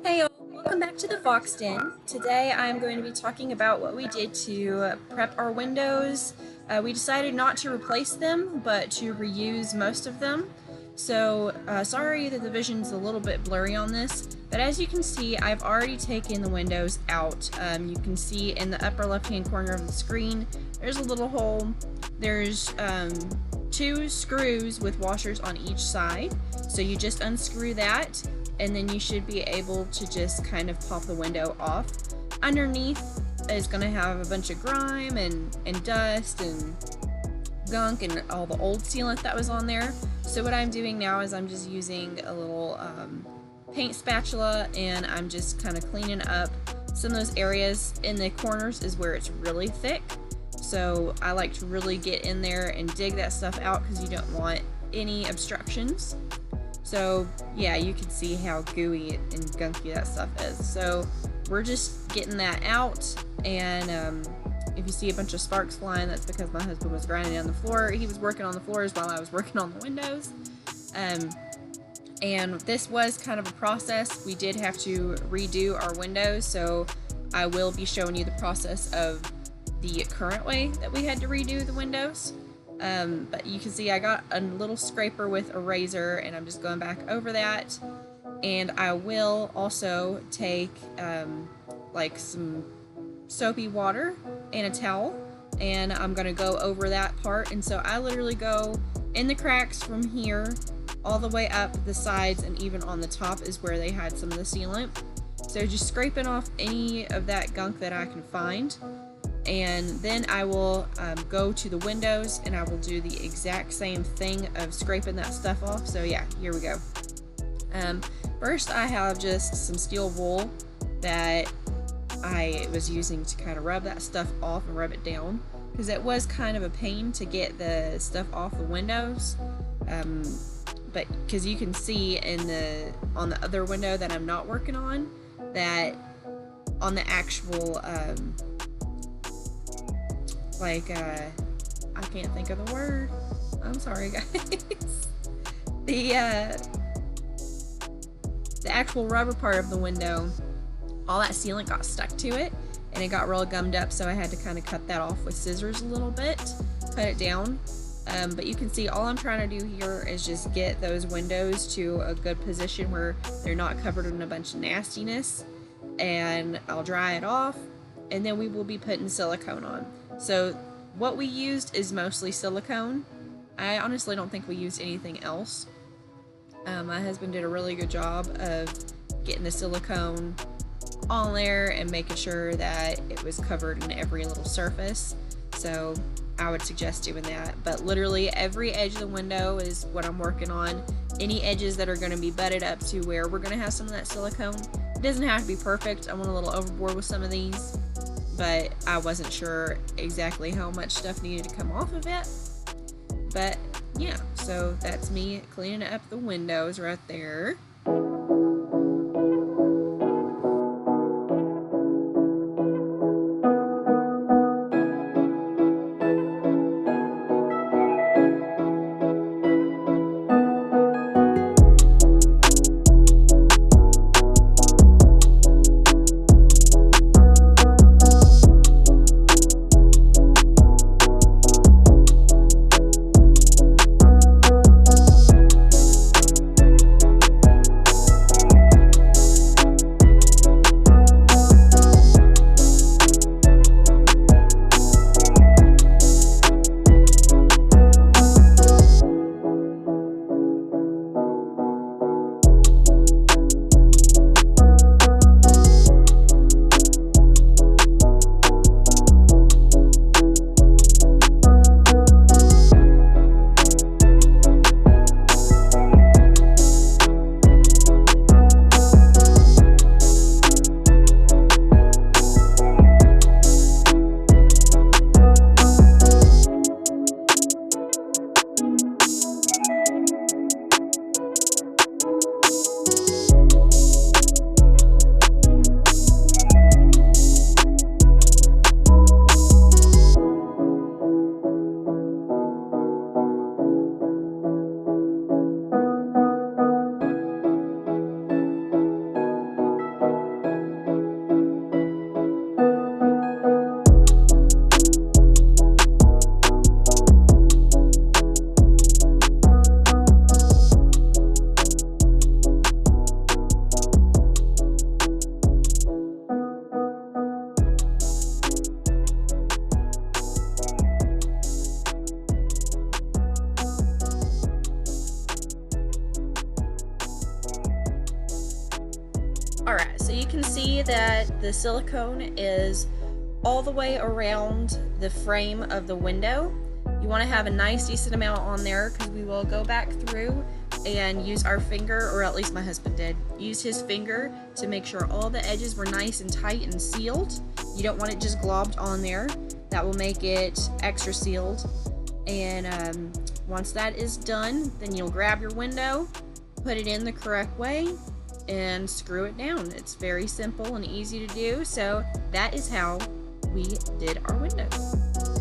Hey all, welcome back to the Skag Den. Today I'm going to be talking about what we did to prep our windows. We decided not to replace them, but to reuse most of them. So sorry that the vision's a little bit blurry on this, but as you can see, I've already taken the windows out. You can see in the upper left-hand corner of the screen, there's a little hole. There's two screws with washers on each side. So you just unscrew that, and then you should be able to just kind of pop the window off. Underneath is going to have a bunch of grime and dust and gunk and all the old sealant that was on there. So what I'm doing now is I'm just using a little paint spatula, and I'm just kind of cleaning up some of those areas. In the corners is where it's really thick. So I like to really get in there and dig that stuff out because you don't want any obstructions. So yeah, you can see how gooey and gunky that stuff is. So we're just getting that out, and if you see a bunch of sparks flying, that's because my husband was grinding down the floor. He was working on the floors while I was working on the windows. And this was kind of a process. We did have to redo our windows, so I will be showing you the process of the current way that we had to redo the windows. But you can see I got a little scraper with a razor, and I'm just going back over that. And I will also take like some soapy water and a towel, and I'm gonna go over that part. And so I literally go in the cracks from here all the way up the sides, and even on the top is where they had some of the sealant. So just scraping off any of that gunk that I can find. And then I will go to the windows, and I will do the exact same thing of scraping that stuff off. So yeah, here we go. First I have just some steel wool that I was using to kind of rub that stuff off and rub it down, because it was kind of a pain to get the stuff off the windows. But because you can see on the other window that I'm not working on, that on the actual I can't think of the word. I'm sorry, guys. The actual rubber part of the window, all that sealant got stuck to it, and it got real gummed up, so I had to kind of cut that off with scissors a little bit, cut it down. But you can see all I'm trying to do here is just get those windows to a good position where they're not covered in a bunch of nastiness, and I'll dry it off, and then we will be putting silicone on. So what we used is mostly silicone. I honestly don't think we used anything else. My husband did a really good job of getting the silicone on there and making sure that it was covered in every little surface. So I would suggest doing that. But literally every edge of the window is what I'm working on. Any edges that are going to be butted up to where we're going to have some of that silicone. It doesn't have to be perfect. I went a little overboard with some of these, but I wasn't sure exactly how much stuff needed to come off of it. But yeah, so that's me cleaning up the windows right there. Alright, so you can see that the silicone is all the way around the frame of the window. You want to have a nice decent amount on there because we will go back through and use our finger, or at least my husband did, use his finger to make sure all the edges were nice and tight and sealed. You don't want it just globbed on there. That will make it extra sealed. And once that is done, then you'll grab your window, put it in the correct way, and screw it down. It's very simple and easy to do. So that is how we did our windows.